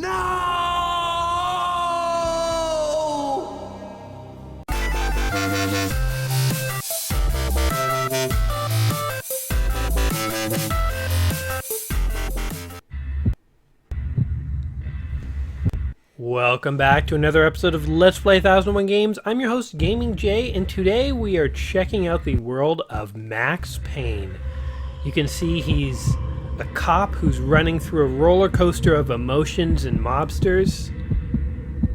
Welcome back to another episode of Let's Play 1001 Games. I'm your host, Gaming Jay, and today we are checking out the world of Max Payne. You can see he's a cop who's running through a roller coaster of emotions and mobsters.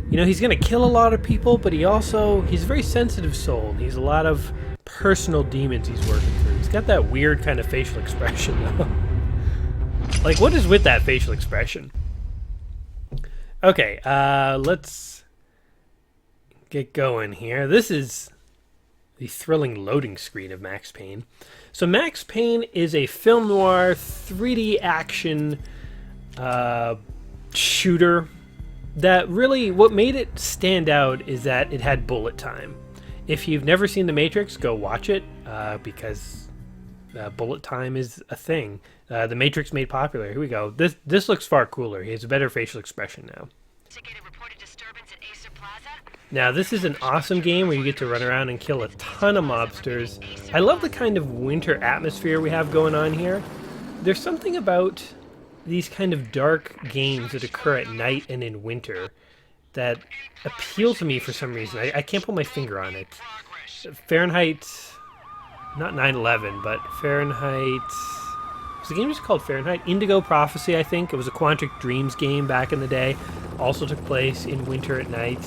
You know, he's going to kill a lot of people, but he's a very sensitive soul. He's a lot of personal demons he's working through. He's got that weird kind of facial expression, though. Like, what is with that facial expression? Okay, let's get going here. This is the thrilling loading screen of Max Payne. So Max Payne is a film noir 3D action shooter that really, what made it stand out is that it had bullet time. If you've never seen The Matrix, go watch it because bullet time is a thing. The Matrix made popular. Here we go. This looks far cooler. He has a better facial expression now. Now, this is an awesome game where you get to run around and kill a ton of mobsters. I love the kind of winter atmosphere we have going on here. There's something about these kind of dark games that occur at night and in winter that appeal to me for some reason. I can't put my finger on it. Fahrenheit, not 9/11, but Fahrenheit... Was the game just called Fahrenheit? Indigo Prophecy, I think. It was a Quantic Dreams game back in the day. Also took place in winter at night.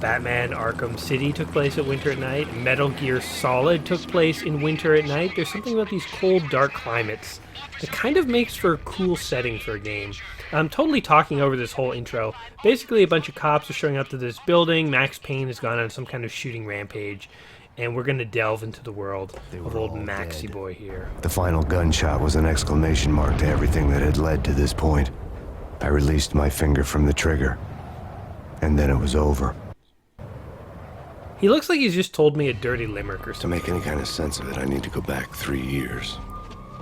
Batman Arkham City took place at winter at night. Metal Gear Solid took place in winter at night. There's something about these cold, dark climates that kind of makes for a cool setting for a game. I'm totally talking over this whole intro. Basically, a bunch of cops are showing up to this building. Max Payne has gone on some kind of shooting rampage. And we're going to delve into the world of old Maxie boy here. The final gunshot was an exclamation mark to everything that had led to this point. I released my finger from the trigger, and then it was over. He looks like he's just told me a dirty limerick or something. To make any kind of sense of it, I need to go back 3 years.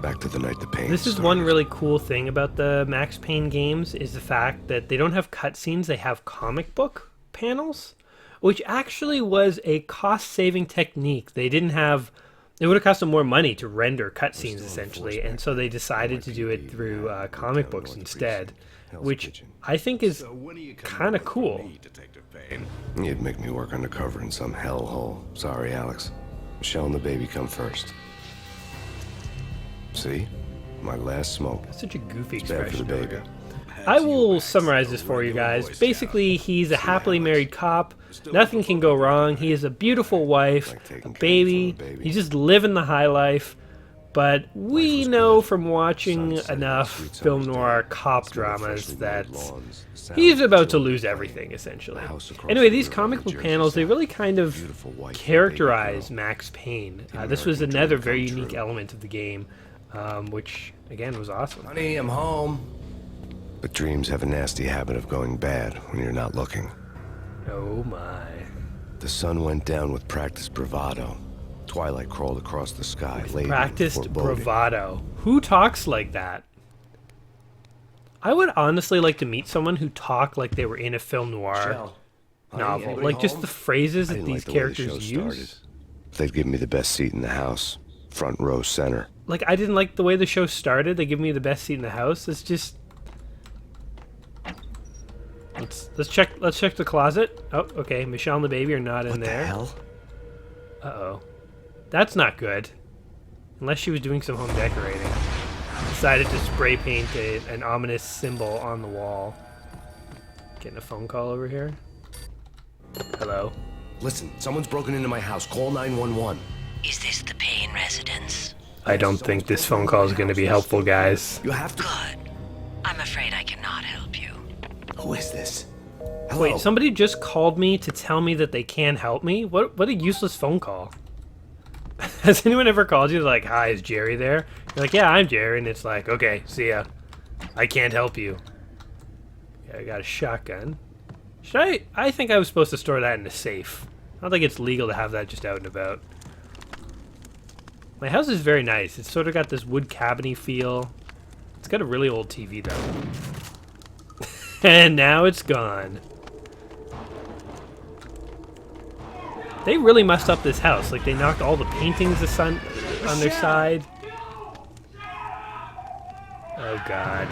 Back to the night the pain This is started. one really cool thing about the Max Payne games, is the fact that they don't have cutscenes, they have comic book panels. Which actually was a cost-saving technique. They didn't have... It would have cost them more money to render cutscenes, essentially, and so they decided to do it through comic books instead, which I think is kind of cool. You'd make me work undercover in some hellhole. Sorry, Alex. Michelle and the baby come first. See? My last smoke. That's such a goofy It's bad for the expression. baby. I will summarize this for you guys. Basically, he's a happily married cop. Nothing can go wrong. He has a beautiful wife, a baby. He's just living the high life. But we know from watching enough film noir cop dramas that he's about to lose everything, essentially. Anyway, these comic book panels, they really kind of characterize Max Payne. This was another very unique element of the game, which, again, was awesome. Honey, I'm home. But dreams have a nasty habit of going bad when you're not looking. Oh my. The sun went down with practiced bravado. Twilight crawled across the sky. Practiced bravado. Who talks like that? I would honestly like to meet someone who talked like they were in a film noir novel. Like just the phrases that these characters use. They'd give me the best seat in the house. Front row center. Like, I didn't like the way the show started. They give me the best seat in the house. It's just... Let's check the closet. Oh, okay. Michelle and the baby are not in there. What the hell? Uh-oh. That's not good. Unless she was doing some home decorating. Decided to spray paint an ominous symbol on the wall. Getting a phone call over here. Hello? Listen, someone's broken into my house. Call 911. Is this the Payne residence? I don't think this phone call is going to be helpful, guys. You have to... Good. I'm afraid I cannot help you. Who is this? Hello? Wait, somebody just called me to tell me that they can help me? What a useless phone call. Has anyone ever called you like, hi, is Jerry there? You're like, yeah, I'm Jerry. And it's like, okay, see ya. I can't help you. Yeah, I got a shotgun. I think I was supposed to store that in a safe. I don't think it's legal to have that just out and about. My house is very nice. It's sort of got this wood cabiny feel. It's got a really old TV, though. And now it's gone. They really messed up this house. Like, they knocked all the paintings on their side. Oh, God.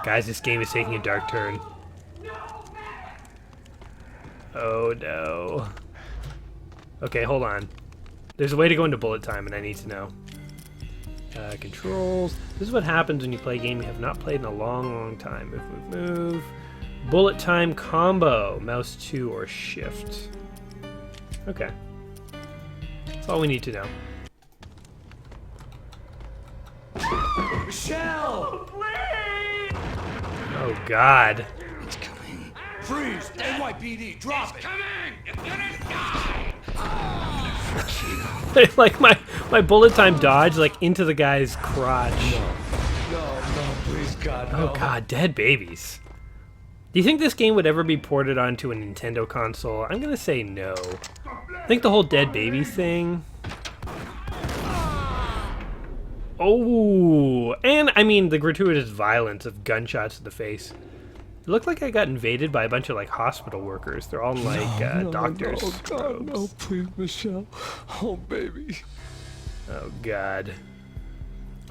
Guys, this game is taking a dark turn. Oh, no. Okay, hold on. There's a way to go into bullet time, and I need to know. Controls. This is what happens when you play a game you have not played in a long, long time. Move, move, move. Bullet time combo. Mouse 2 or shift. Okay. That's all we need to know. Michelle! Oh, God. It's coming. Freeze! NYPD, drop it! Coming! You're gonna die! Like my bullet time dodge like into the guy's crotch. No, please, God, no. Oh, God, dead babies. Do you think this game would ever be ported onto a Nintendo console? I'm gonna say no. I think the whole dead babies thing. Oh, and I mean the gratuitous violence of gunshots to the face. It looked like I got invaded by a bunch of like hospital workers. They're all in, like doctors. Oh, God, no, robes. please, Michelle. Oh, baby. Oh, God.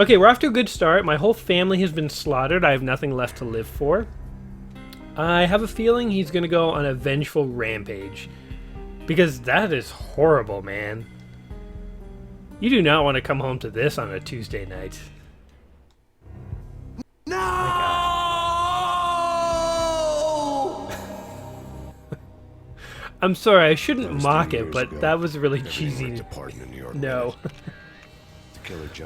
Okay, we're off to a good start. My whole family has been slaughtered. I have nothing left to live for. I have a feeling he's going to go on a vengeful rampage. Because that is horrible, man. You do not want to come home to this on a Tuesday night. No! I'm sorry, I shouldn't mock it, but that was really cheesy. No.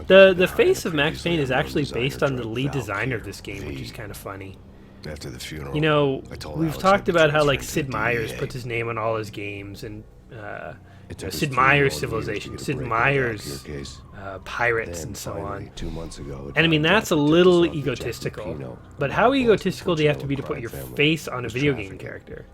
The face of Max Payne is actually based on the lead designer of this game, which is kind of funny. After the funeral, You know, we've Alex talked I'd be about how like transferred Sid to Meier's DEA. puts his name on all his games, and It took us Sid 3 Meier's long years to Civilization, get a Sid break on the back of Meier's your case. Pirates, Then and so finally, on. 2 months ago, And I mean, that's a John little took us off the Jack egotistical. Lupino, But my how boss, egotistical do you have to be to crime put your family, face on a was video game trafficking. character?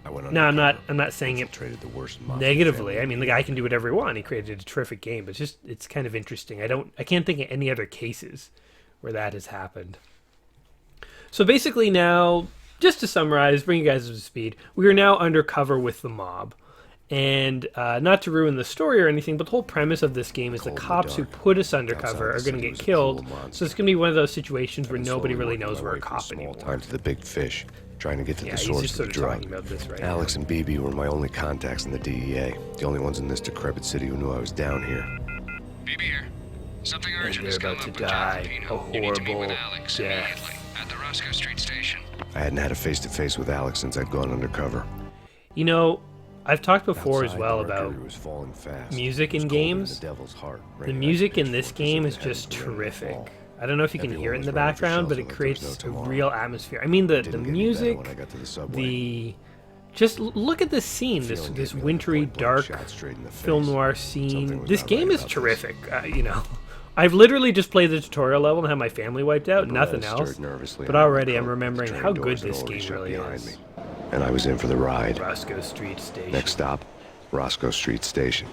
I went No, undercover, I'm not saying it infiltrated the worst mafia negatively. family. I mean, the guy can do whatever he wants. He created a terrific game, but it's kind of interesting. I can't think of any other cases where that has happened. So basically now, just to summarize, bring you guys up to speed, we are now undercover with the mob. And not to ruin the story or anything, but the whole premise of this game is the Cold in the cops who dark. put us undercover Outside are going the to city get was a killed. cruel monster. So it's going to be one of those situations where I've been nobody slowly really working knows my we're a way from cop small anymore. time to the big fish, trying to get to Yeah, the he's source just of sort the of drug. talking about this right Alex and BB were my only contacts in the DEA, the only ones in this decrepit city who knew I was down here. BB here. Something urgent you're has come about up to with die. John A You need to meet with horrible Alex death. immediately at the Roscoe Street station. I hadn't had a face-to-face with Alex since I'd gone undercover. You know, I've talked before as Outside, well the about mercury was falling fast. music It was in colder than games. the devil's heart, the raining music like in this pitchforks game as is if the just heavens were ready to terrific. fall. I don't know if you can Everyone hear it in was the running for background, but shelter it like there was creates no a tomorrow. real atmosphere. I mean, the Didn't get any better music, when I got to the subway. the just look at this scene, this Feeling this gave me like a wintry, point-blank dark shot straight in the film face. noir Something scene. was This not game right is about this. terrific. You know, I've literally just played the tutorial level and had my family wiped out, nothing Perez stirred else. nervously But out of my already I'm coat, remembering train how good doors had this already game shut really behind is. me. And I was in for the ride. Roscoe Street Station. Next stop, Roscoe Street Station.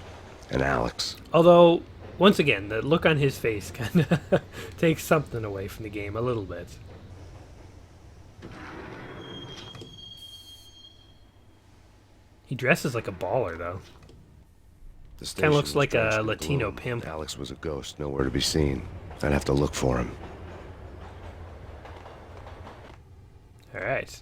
And Alex. Although, once again, the look on his face kind of takes something away from the game a little bit. He dresses like a baller, though. The Kinda station looks was like a drenched in Latino gloom. pimp. Alex was a ghost, nowhere to be seen. I'd have to look for him. All right.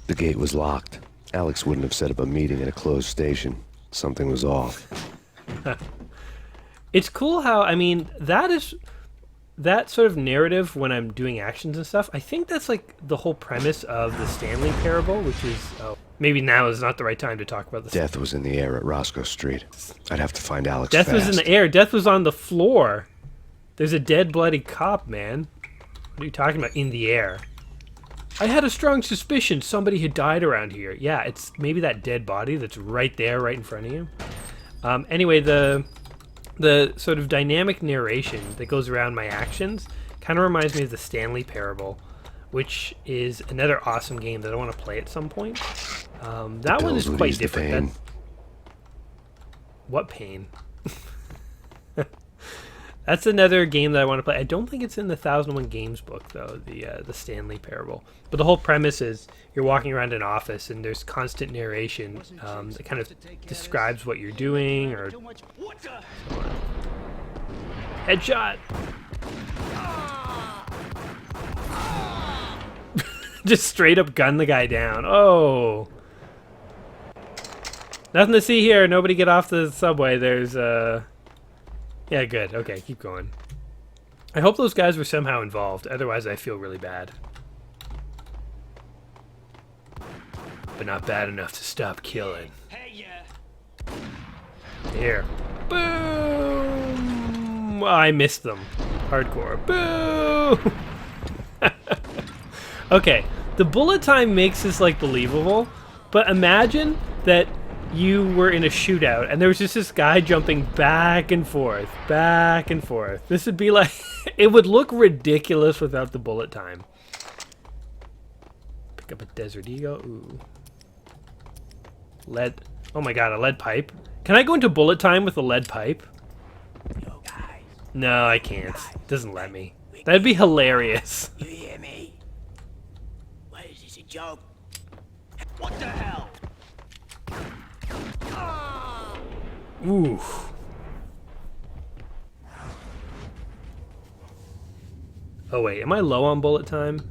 The gate was locked. Alex wouldn't have set up a meeting at a closed station. Something was off. It's cool how, I mean, that sort of narrative when I'm doing actions and stuff, I think that's like the whole premise of the Stanley Parable, which is, maybe now is not the right time to talk about this. Death was in the air at Roscoe Street. I'd have to find Alex Death fast. was in the air. Death was on the floor. There's a dead, bloody cop, man. What are you talking about? In the air. I had a strong suspicion somebody had died around here. Yeah, it's maybe that dead body that's right there, right in front of you. Anyway, the sort of dynamic narration that goes around my actions kind of reminds me of the Stanley Parable, which is another awesome game that I want to play at some point. That one is pills would quite ease the different. pain. What pain? That's another game that I want to play. I don't think it's in the 1001 Games book, though, the Stanley Parable. But the whole premise is you're walking around an office and there's constant narration that kind of describes what you're doing or... Headshot! Just straight up gun the guy down. Oh! Nothing to see here. Nobody get off the subway. There's, Yeah, good. Okay, keep going. I hope those guys were somehow involved. Otherwise, I feel really bad. But not bad enough to stop killing. Here. Boom! Oh, I missed them. Hardcore. Boom! Okay, the bullet time makes this, like, believable. But imagine that you were in a shootout and there was just this guy jumping back and forth. This would be like... It would look ridiculous without the bullet time. Pick up a Desert Eagle. Ooh. Lead. Oh my god, a lead pipe. Can I go into bullet time with a lead pipe? No, I can't. It doesn't let me. That'd be hilarious. You hear me? What is this, a joke? What the hell? Ooh. Oh wait, am I low on bullet time?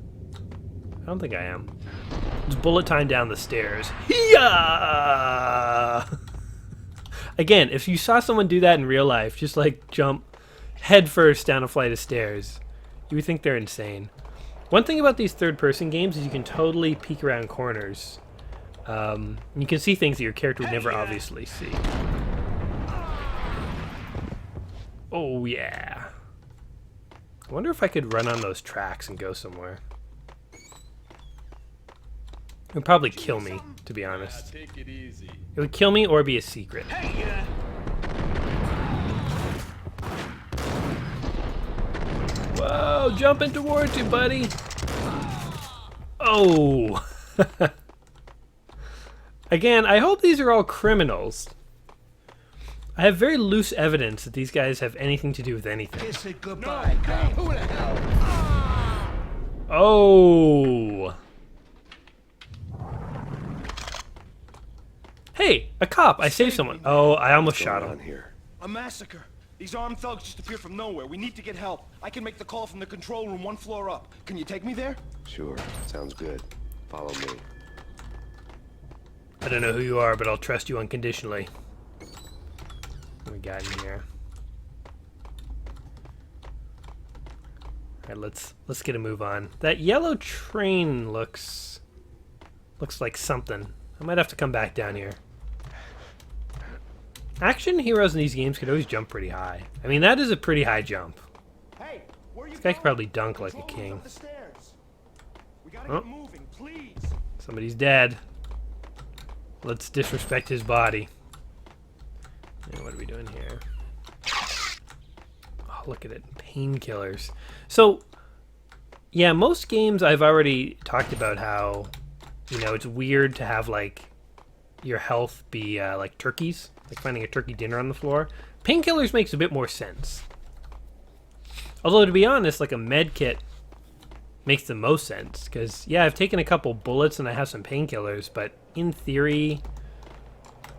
I don't think I am. It's bullet time down the stairs. Yeah. Again, if you saw someone do that in real life, just like jump head first down a flight of stairs, you would think they're insane. One thing about these third-person games is you can totally peek around corners. You can see things that your character would never obviously see. Oh yeah. I wonder if I could run on those tracks and go somewhere. It would probably kill me, to be honest. Take it easy. It would kill me or be a secret. Whoa, jumping towards you, buddy. Oh. Again, I hope these are all criminals. I have very loose evidence that these guys have anything to do with anything. Kiss it goodbye. Hey, who the hell? Oh. Hey, a cop. I saved someone. Oh, I almost shot him. A massacre. These armed thugs just appeared from nowhere. We need to get help. I can make the call from the control room 1 floor up. Can you take me there? Sure, sounds good. Follow me. I don't know who you are, but I'll trust you unconditionally. What we got in here? Alright, let's get a move on. That yellow train looks like something. I might have to come back down here. Action heroes in these games could always jump pretty high. I mean, that is a pretty high jump. Hey, where you This guy could probably dunk like a king. We gotta get moving, please. Somebody's dead. Let's disrespect his body. And what are we doing here? Oh, look at it. Painkillers. So, yeah, most games I've already talked about how, you know, it's weird to have, like, your health be, like turkeys. Like finding a turkey dinner on the floor. Painkillers makes a bit more sense. Although, to be honest, like a med kit makes the most sense. Because, yeah, I've taken a couple bullets and I have some painkillers, but in theory,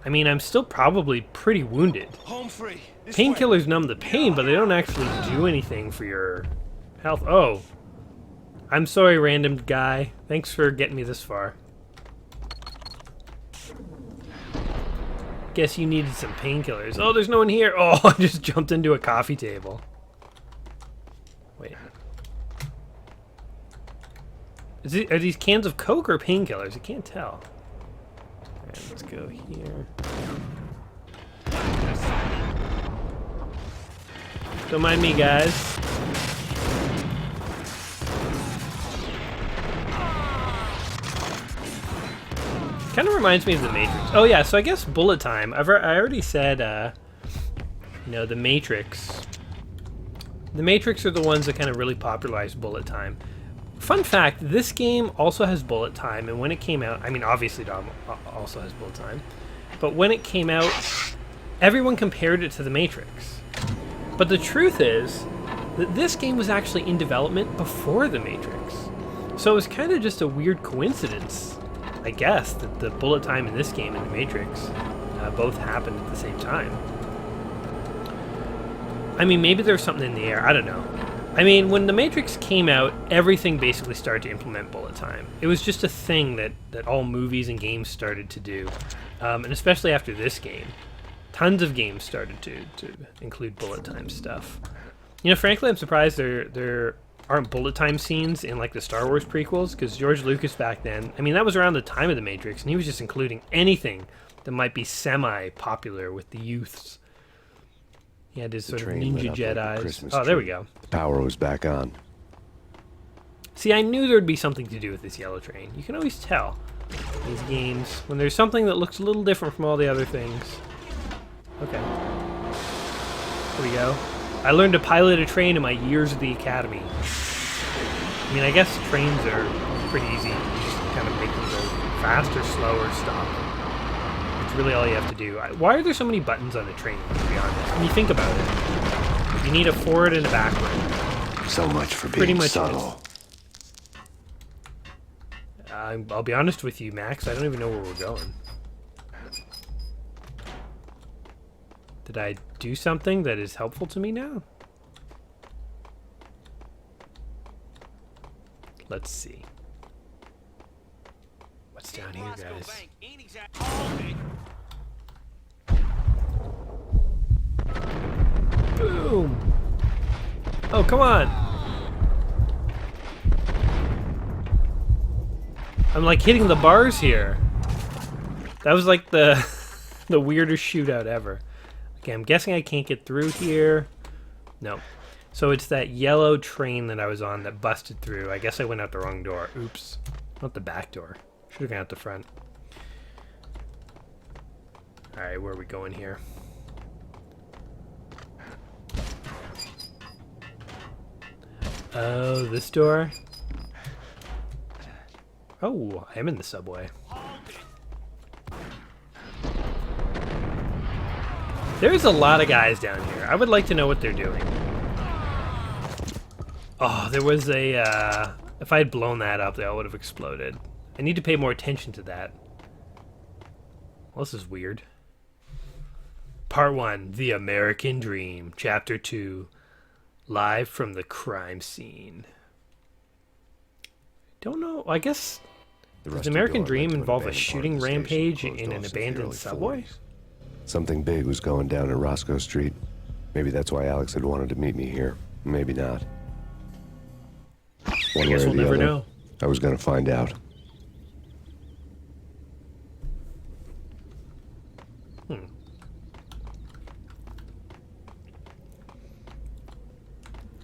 I mean, I'm still probably pretty wounded. Home free. Painkillers numb the pain, but they don't actually do anything for your health. Oh. I'm sorry, random guy. Thanks for getting me this far. Guess you needed some painkillers. Oh, there's no one here. Oh, I just jumped into a coffee table. Wait. Are these cans of Coke or painkillers? I can't tell. Alright, let's go here. Don't mind me, guys. Kind of reminds me of the Matrix. Oh yeah, so I guess bullet time. I already said, you know, the Matrix. The Matrix are the ones that kind of really popularized bullet time. Fun fact, this game also has bullet time, and when it came out, I mean, obviously Dom also has bullet time, but when it came out, everyone compared it to the Matrix. But the truth is that this game was actually in development before The Matrix. So it was kind of just a weird coincidence, I guess, that the bullet time in this game and The Matrix both happened at the same time. I mean, maybe there's something in the air. I don't know. I mean, when The Matrix came out, everything basically started to implement bullet time. It was just a thing that all movies and games started to do. And especially after this game, tons of games started to include bullet time stuff. You know, frankly, I'm surprised there aren't bullet time scenes in, like, the Star Wars prequels, because George Lucas back then, I mean, that was around the time of The Matrix, and he was just including anything that might be semi-popular with the youths. He had his sort of ninja Jedis. Oh, there we go. The power was back on. See, I knew there would be something to do with this yellow train. You can always tell in these games when there's something that looks a little different from all the other things. Okay. There we go. I learned to pilot a train in my years at the academy. I mean, I guess trains are pretty easy. You just kind of make them go fast or slow or stop. It's really all you have to do. Why are there so many buttons on a train, to be honest? When you think about it, you need a forward and a backward. So much for Pretty being much subtle. I'll be honest with you, Max. I don't even know where we're going. Did I do something that is helpful to me now? Let's see. What's down here, guys? Boom! Oh, come on! I'm like hitting the bars here. That was like the the weirdest shootout ever. Okay, I'm guessing I can't get through here. No. So it's that yellow train that I was on that busted through. I guess I went out the wrong door. Oops. Not the back door. Should have gone out the front. Alright, where are we going here? Oh, this door? Oh, I am in the subway. There's a lot of guys down here. I would like to know what they're doing. Oh, there was a... if I had blown that up, they all would have exploded. I need to pay more attention to that. Well, this is weird. Part 1, The American Dream. Chapter 2, Live from the Crime Scene. Don't know. I guess... Does the American Dream involve a shooting rampage in an abandoned subway? Something big was going down in Roscoe Street. Maybe that's why Alex had wanted to meet me here. Maybe not. One I guess way or we'll the never other, know. I was going to find out.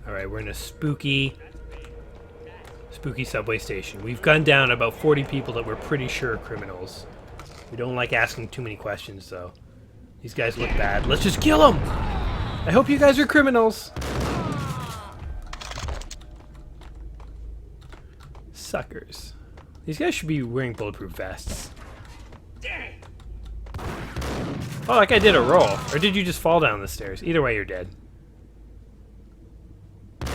Alright, we're in a spooky subway station. We've gunned down about 40 people that we're pretty sure are criminals. We don't like asking too many questions, though. These guys look bad. Let's just kill them! I hope you guys are criminals! Suckers. These guys should be wearing bulletproof vests. Oh, that guy did a roll. Or did you just fall down the stairs? Either way, you're dead.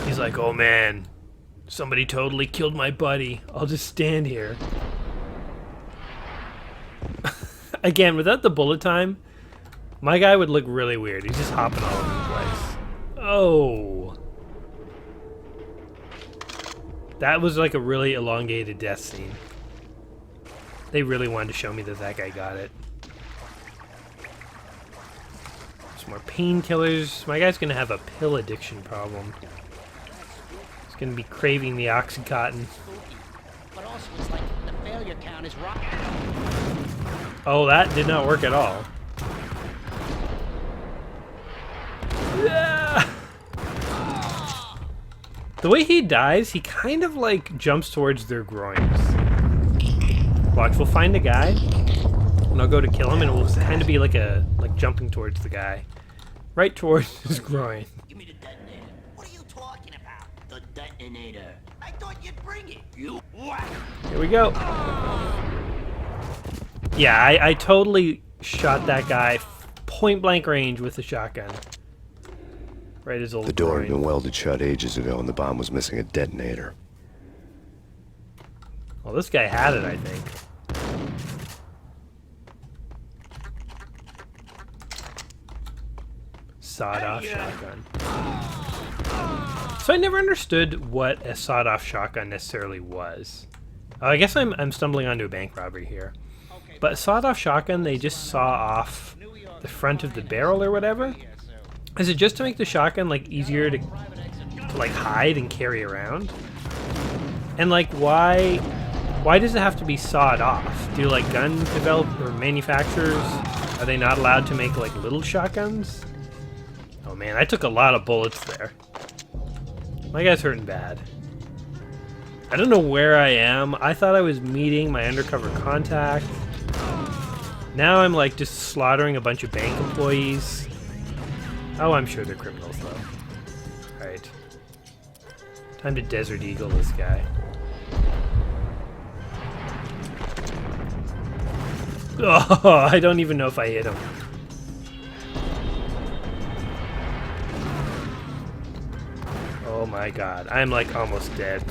He's like, oh man, somebody totally killed my buddy. I'll just stand here. Again, without the bullet time, my guy would look really weird. He's just hopping all over the place. Oh. That was like a really elongated death scene. They really wanted to show me that that guy got it. Some more painkillers. My guy's gonna have a pill addiction problem. He's gonna be craving the Oxycontin. But also it's like the failure count is rock. Oh, that did not work at all. Yeah. The way he dies, he kind of like jumps towards their groins. Watch, we'll find a guy, and I'll go to kill him, and it will kind of be like jumping towards the guy, right towards his groin. Give me the detonator. What are you talking about? The detonator. I thought you'd bring it. You what? Here we go. Yeah, I totally shot that guy point blank range with the shotgun. Right his old The door had groin. been welded shut ages ago, and the bomb was missing a detonator. Well, this guy had it, I think. Sawed-off shotgun. So I never understood what a sawed-off shotgun necessarily was. I guess I'm stumbling onto a bank robbery here. But a sawed-off shotgun, they just saw off the front of the barrel or whatever. Is it just to make the shotgun like easier to like hide and carry around? And like why does it have to be sawed off? Do like gun developers or manufacturers, are they not allowed to make like little shotguns? Oh man, I took a lot of bullets there. My guy's hurting bad. I don't know where I am. I thought I was meeting my undercover contact. Now I'm like just slaughtering a bunch of bank employees. Oh, I'm sure they're criminals though. Alright. Time to Desert Eagle this guy. Oh, I don't even know if I hit him. Oh my god, I'm like almost dead.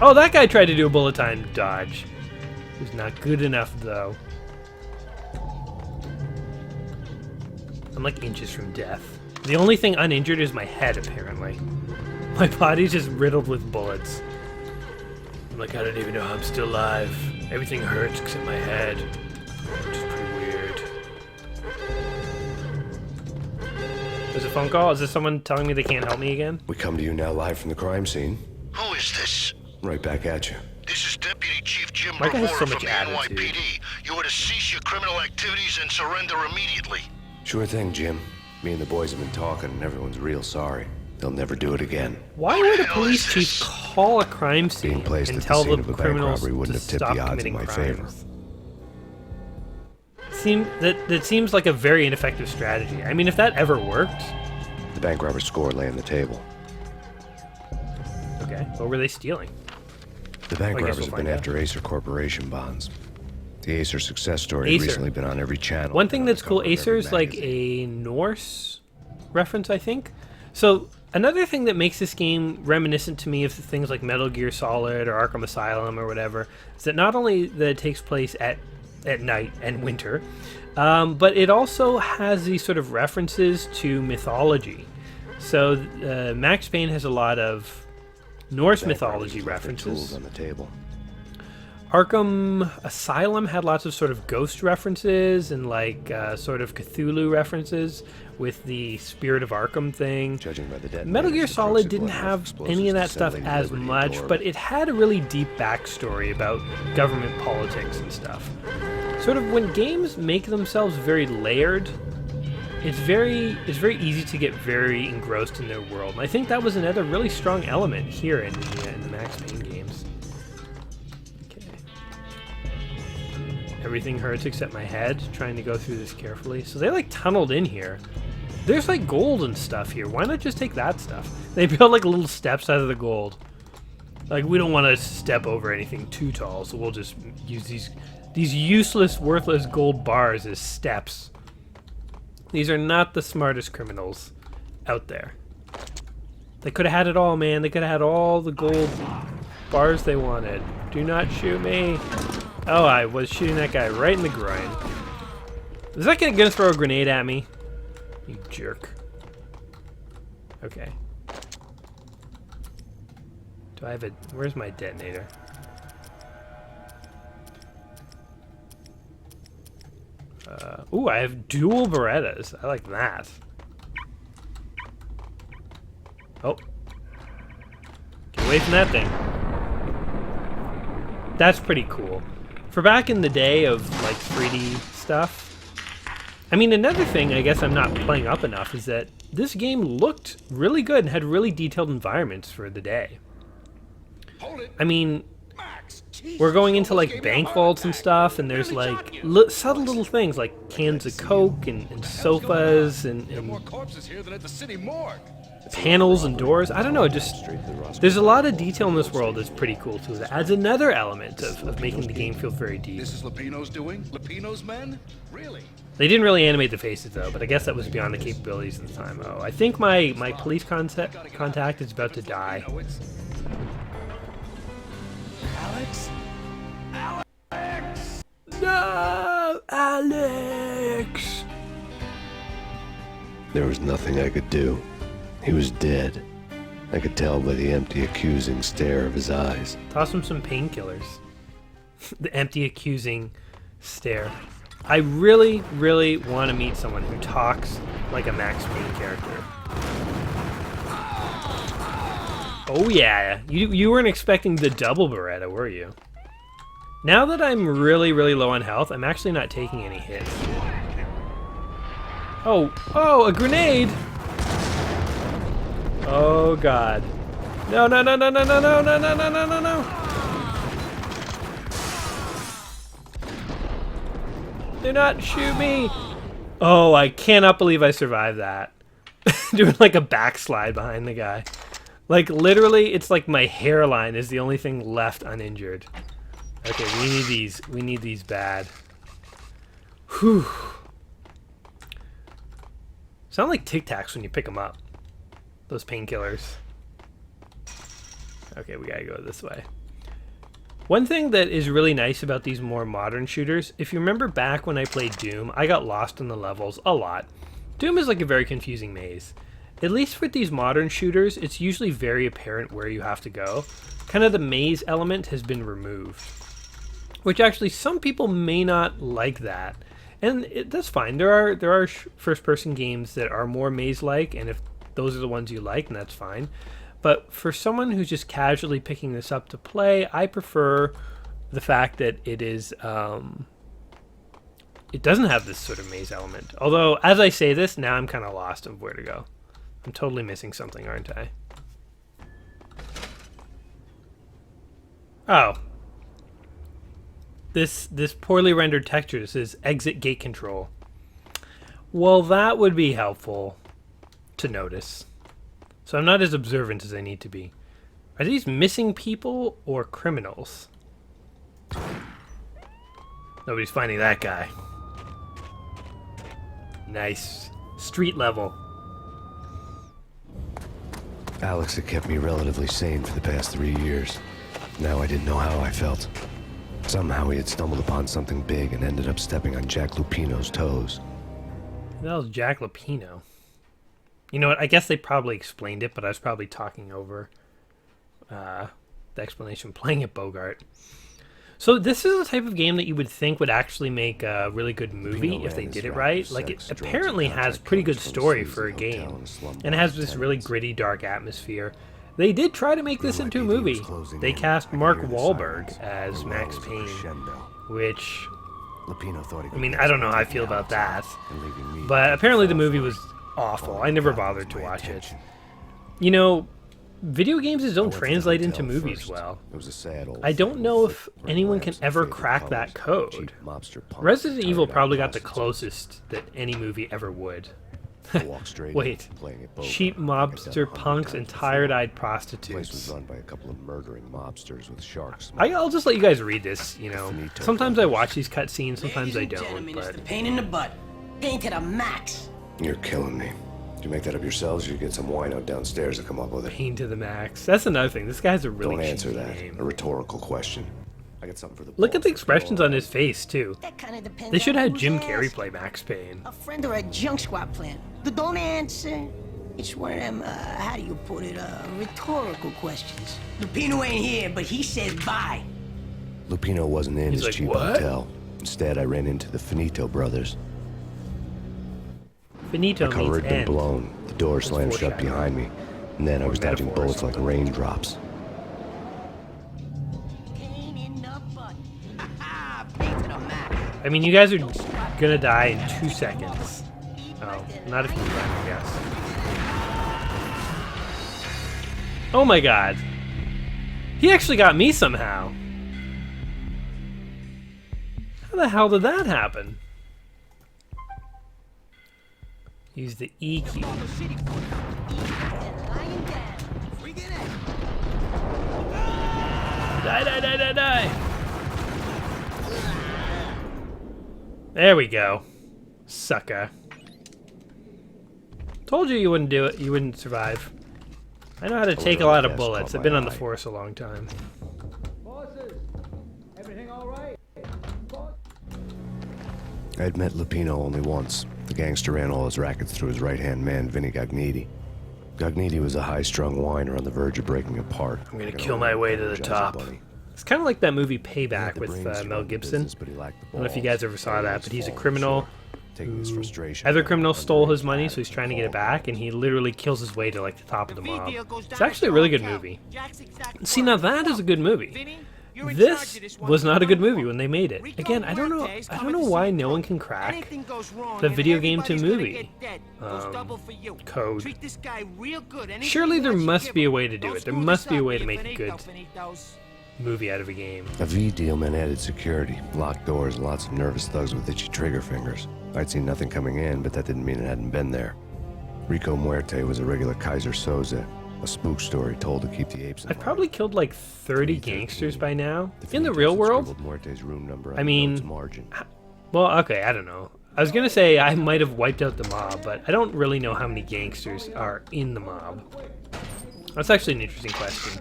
Oh, that guy tried to do a bullet time dodge. It was not good enough though. I'm like inches from death. The only thing uninjured is my head, apparently. My body's just riddled with bullets. I'm like, I don't even know how I'm still alive. Everything hurts except my head. Which is pretty weird. There's a phone call? Is this someone telling me they can't help me again? We come to you now live from the crime scene. Who is this? Right back at you. This is Deputy Chief Jim My guy has Bravura so from much the attitude. NYPD. You are to cease your criminal activities and surrender immediately. Sure thing, Jim. Me and the boys have been talking, and everyone's real sorry. They'll never do it again. Why would a police chief call a crime scene Being placed and at the tell scene the of a bank criminals robbery wouldn't to have tipped stop the odds in committing my crimes? favor. That seems like a very ineffective strategy. I mean, if that ever worked... The bank robber's score lay on the table. Okay, what were they stealing? The bank I guess robbers we'll have been find out. after Acer Corporation bonds. The Acer success story Acer. has recently been on every channel. One thing on that's the cool, cover of Acer every is like magazine. a Norse reference, I think. So another thing that makes this game reminiscent to me of things like Metal Gear Solid or Arkham Asylum or whatever is that not only that it takes place at night and winter, but it also has these sort of references to mythology. So Max Payne has a lot of Norse Bank robbers mythology left their tools references. on the table. Arkham Asylum had lots of sort of ghost references and like sort of Cthulhu references with the Spirit of Arkham thing. Judging by the detonators, Metal Gear the crooks Solid had didn't blown enough have explosives any of to that send stuff Lady as Liberty much, into but orbit. it had a really deep backstory about government politics and stuff. Sort of when games make themselves very layered, it's very easy to get very engrossed in their world. And I think that was another really strong element here in the Max Payne games. Okay. Everything hurts except my head, trying to go through this carefully. So they like tunneled in here. There's like gold and stuff here. Why not just take that stuff? They built like little steps out of the gold. Like we don't want to step over anything too tall, so we'll just use these useless, worthless gold bars as steps. These are not the smartest criminals out there. They could have had it all, man. They could have had all the gold bars they wanted. Do not shoot me. Oh, I was shooting that guy right in the groin. Is that guy gonna throw a grenade at me? You jerk. Okay. Do I have a... Where's my detonator? Ooh, I have dual Berettas. I like that. Oh. Get away from that thing. That's pretty cool. For back in the day of, like, 3D stuff. I mean, another thing I guess I'm not playing up enough is that this game looked really good and had really detailed environments for the day. Hold it. I mean, Max, We're going into like bank vaults and stuff, and there's like subtle little things like cans of Coke and sofas and corpses here than at the city morgue. panels and doors. I don't know, just there's a lot of detail in this world that's pretty cool too. That adds another element of making the game feel very deep. This is Lupino's doing? Lupino's men? Really? They didn't really animate the faces though, but I guess that was beyond the capabilities of the time. Oh, I think my police contact is about to die. No, it's... Alex? Alex! No, Alex! There was nothing I could do. He was dead. I could tell by the empty, accusing stare of his eyes. Toss him some painkillers. The empty, accusing stare. I really, really want to meet someone who talks like a Max Payne character. Oh yeah, you weren't expecting the double Beretta, were you? Now that I'm really, really low on health, I'm actually not taking any hits. Oh, a grenade! Oh god. No, no, no, no, no, no, no, no, no, no, no, no, no. Do not shoot me! Oh, I cannot believe I survived that. Doing like a backslide behind the guy. Like literally, it's like my hairline is the only thing left uninjured. Okay, we need these. We need these bad. Whew. Sound like Tic Tacs when you pick them up. Those painkillers. Okay, we gotta go this way. One thing that is really nice about these more modern shooters, if you remember back when I played Doom, I got lost in the levels a lot. Doom is like a very confusing maze. At least with these modern shooters, it's usually very apparent where you have to go. Kind of the maze element has been removed. Which actually, some people may not like that. And that's fine. There are first-person games that are more maze-like, and if those are the ones you like, then that's fine. But for someone who's just casually picking this up to play, I prefer the fact that it is, it doesn't have this sort of maze element. Although, as I say this, now I'm kind of lost of where to go. I'm totally missing something, aren't I? Oh. This poorly rendered texture says exit gate control. Well, that would be helpful to notice. So I'm not as observant as I need to be. Are these missing people or criminals? Nobody's finding that guy. Nice. Street level. Alex had kept me relatively sane for the past 3 years. Now I didn't know how I felt. Somehow he had stumbled upon something big and ended up stepping on Jack Lupino's toes. That was Jack Lupino. You know what? I guess they probably explained it, but I was probably talking over the explanation playing at Bogart. So this is the type of game that you would think would actually make a really good movie if they did it right. Like, it apparently has pretty good story for a game, and it has this really gritty, dark atmosphere. They did try to make this into a movie. They cast Mark Wahlberg as Max Payne, which, I mean, I don't know how I feel about that, but apparently the movie was awful. I never bothered to watch it. You know, video games just don't translate into movies well. I don't know if anyone can ever crack that code. Resident Evil probably got the closest that any movie ever would. Wait, cheap mobster punks and tired-eyed prostitutes. Run by a couple of murdering mobsters with sharks. I'll just let you guys read this, you know. Sometimes I watch these cutscenes, sometimes I don't, It's the but... pain in the butt. Pain to the max. You're killing me. Did you make that up yourselves, or you get some wino downstairs to come up with it? Pain to the max. That's another thing. This guy has a really Don't answer cheesy that. name. A rhetorical question. I got something for the Look at the boss. expressions on his face, too. That kind of depends. They should on have had who's Jim Carrey asking. play Max Payne. A friend or a junk squad plan. But don't answer. It's one of them, how do you put it, rhetorical questions. Lupino ain't here, but he says bye. Lupino wasn't in He's his like, cheap "What?" hotel. Instead, I ran into the Finito brothers. Finito Cover means had been end. blown. The door That's slammed shut foreshadowing. behind me. And then I Or was dodging metaphor or bullets like something. raindrops. Pain in the butt. Pain to the max. I mean, you guys are gonna die in 2 seconds. Oh, not if you run, I guess. Oh my god. He actually got me somehow. How the hell did that happen? Use the E key. Die, die, die, die, die! There we go. Sucker. Told you you wouldn't do it. You wouldn't survive. I know how to take a lot of bullets. I've been on the force a long time. Bosses, everything all right? I'd met Lupino only once. The gangster ran all his rackets through his right-hand man, Vinny Gagniti. Gagniti was a high-strung whiner on the verge of breaking apart. I'm gonna kill my way to the top. It's kind of like that movie Payback with Mel Gibson. I don't know if you guys ever saw that, but he's a criminal. Other criminals stole his money, so he's trying to get it back, and he literally kills his way to like the top of the mob. It's actually a really good movie. See, now that is a good movie. This was not a good movie when they made it. Again, I don't know why no one can crack the video game to movie code. Surely there must be a way to do it. There must be a way to make a good movie out of a game. A V deal meant added security, locked doors, and lots of nervous thugs with itchy trigger fingers. I'd seen nothing coming in, but that didn't mean it hadn't been there. Rico Muerte was a regular Kaiser Soze, a spook story told to keep the apes. I've probably killed like 30 gangsters by now. In the real world, I mean, well, okay, I don't know. I was gonna say I might have wiped out the mob, but I don't really know how many gangsters are in the mob. That's actually an interesting question.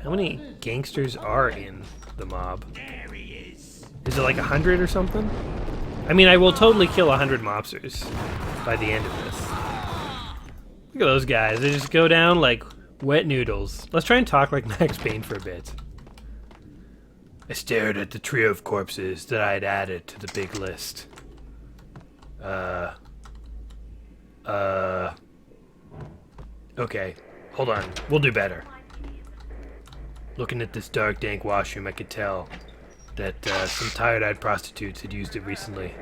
How many gangsters are in the mob? Is it like 100 or something? I mean, I will totally kill 100 mobsters by the end of this. Look at those guys. They just go down like wet noodles. Let's try and talk like Max Payne for a bit. I stared at the trio of corpses that I had added to the big list. Okay, hold on. We'll do better. Looking at this dark, dank washroom, I could tell that some tired-eyed prostitutes had used it recently.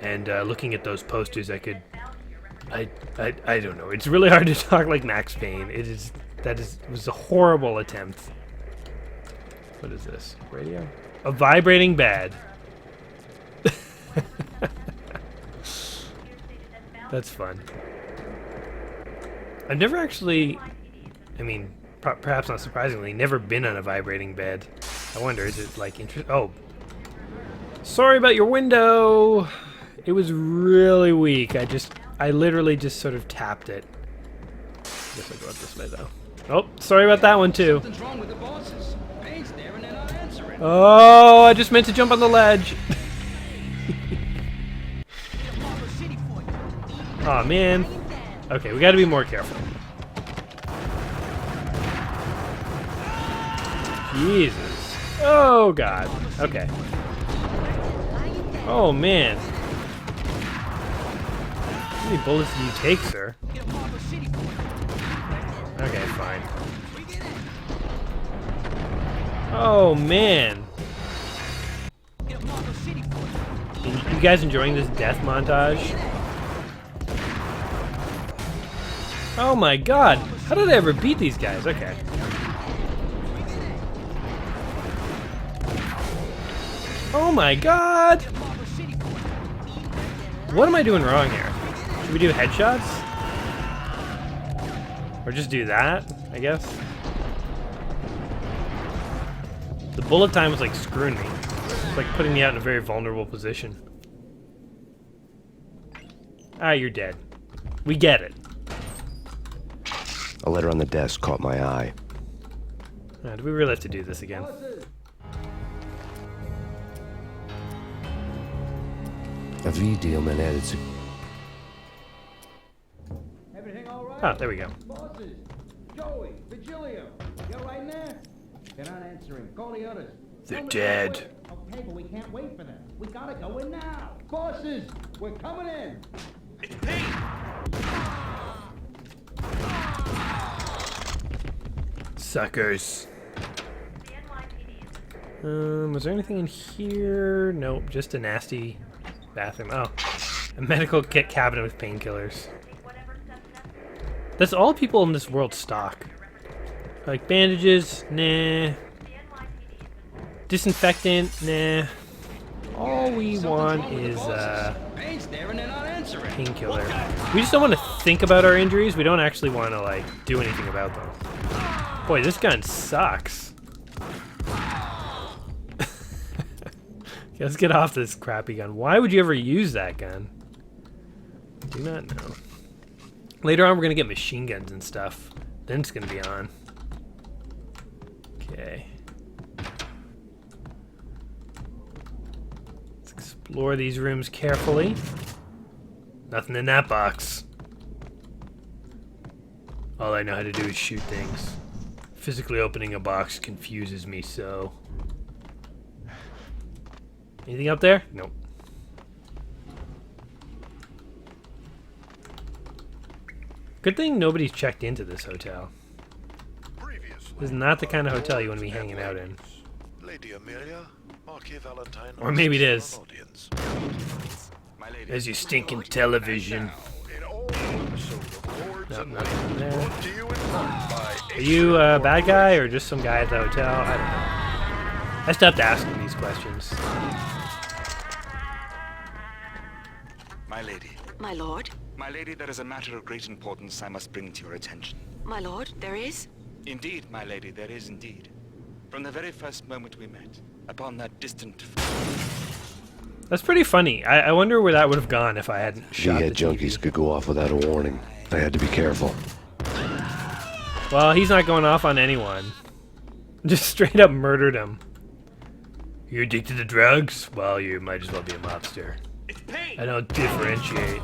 And looking at those posters, I don't know. It's really hard to talk like Max Payne. It was a horrible attempt. What is this? Radio? A vibrating bed. That's fun. I've never actually, I mean, perhaps not surprisingly, never been on a vibrating bed. I wonder, is it like oh. Sorry about your window. It was really weak. I literally just sort of tapped it. Guess I'll go up this way though. Oh, sorry about that one too. Something's wrong with the bosses. Payne's there and they're not answering. Oh, I just meant to jump on the ledge. Aw, man. Okay, we gotta be more careful. Jesus. Oh, God. Okay. Oh, man. How many bullets do you take, sir? Okay, fine. Oh, man. You guys enjoying this death montage? Oh my god! How did I ever beat these guys? Okay. Oh my god! What am I doing wrong here? Should we do headshots? Or just do that, I guess? The bullet time was like screwing me. It's like putting me out in a very vulnerable position. Ah, you're dead. We get it. A letter on the desk caught my eye. Do we really have to do this again? A V deal meant added Everything all right? Oh, there we go. Bosses, Joey, Virgilio, you right in there? They're not answering. Call the others. They're dead. Okay, but we can't wait for them. We gotta go in now. Bosses, we're coming in. It's Payne! Suckers. Was there anything in here? Nope, just a nasty bathroom. Oh, a medical kit cabinet with painkillers. That's all people in this world stock. Like bandages, nah. Disinfectant, nah. All we want is Pain's there and they're not answering. painkiller. We just don't want to think about our injuries. We don't actually want to like do anything about them. Boy, this gun sucks. Okay, let's get off this crappy gun. Why would you ever use that gun? Do not know. Later on, we're gonna get machine guns and stuff. Then it's gonna be on. Okay. Let's explore these rooms carefully. Nothing in that box. All I know how to do is shoot things. Physically opening a box confuses me so. Anything up there? Nope. Good thing nobody's checked into this hotel. This is not the kind of hotel you want to be hanging out in. Lady Amelia, Marquis Valentine, Or maybe it is. audience. There's your stinking television. In all episode of Lords Nope, and nothing in Ladies, there. brought to you in part by Are you a bad guy or just some guy at the hotel? I don't know. I stopped asking these questions. My lady. My lord? My lady, there is a matter of great importance I must bring to your attention. My lord, there is? Indeed, my lady, there is indeed. From the very first moment we met, upon that distant... That's pretty funny. I wonder where that would have gone if I hadn't shot Meathead the junkies TV. could go off without a warning. I had to be careful. Well, he's not going off on anyone. Just straight up murdered him. You're addicted to drugs? Well, you might as well be a mobster. I don't differentiate.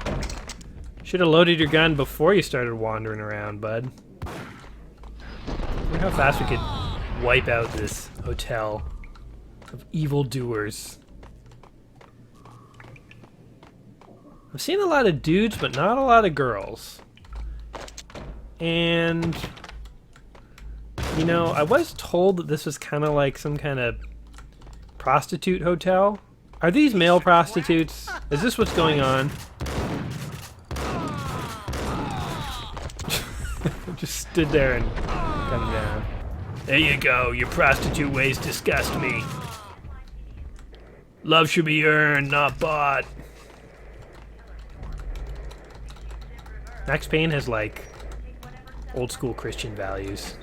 Should have loaded your gun before you started wandering around, bud. Look how fast we could wipe out this hotel of evildoers. I've seen a lot of dudes, but not a lot of girls. And, you know, I was told that this was kind of like some kind of prostitute hotel. Are these male prostitutes? Is this what's going on? Just stood there and come down. There you go. Your prostitute ways disgust me. Love should be earned, not bought. Max Payne has like old school Christian values.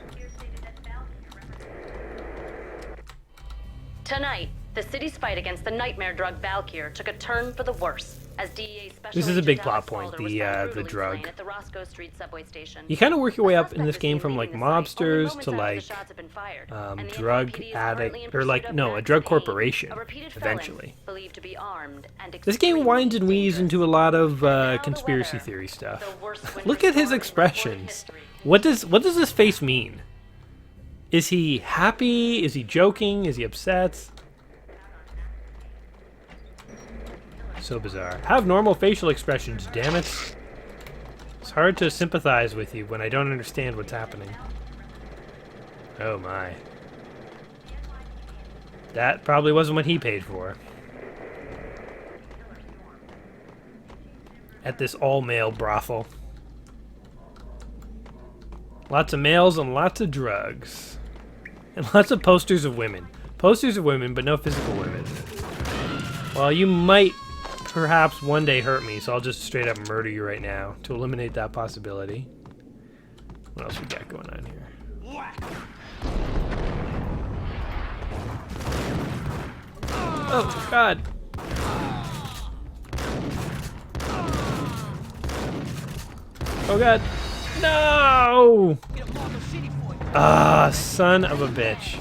Tonight, the city's fight against the nightmare drug Valkyr took a turn for the worse as DEA special This is a agent big Alex plot point, Calder was the found brutally drug. slain at the Roscoe Street subway station. You kind of work your way up in this The game suspect from is like seen leaving the site only mobsters moments to after the like shots have been fired, and the drug NYPD is currently in addict, or pursuit like of no, a Max drug Payne, corporation. a repeated Eventually, felon believed to be armed and this game extremely winds and weaves dangerous. into a lot of Now the conspiracy weather, theory stuff. the worst winter Look at his storm in expressions. history. What does this face mean? Is he happy? Is he joking? Is he upset? So bizarre. Have normal facial expressions, damn it. It's hard to sympathize with you when I don't understand what's happening. Oh my. That probably wasn't what he paid for. At this all-male brothel. Lots of males and lots of drugs. And lots of posters of women. Posters of women, but no physical women. Well, you might perhaps one day hurt me, so I'll just straight up murder you right now to eliminate that possibility. What else we got going on here? Oh, God. Oh, God. No! Ah, son of a bitch.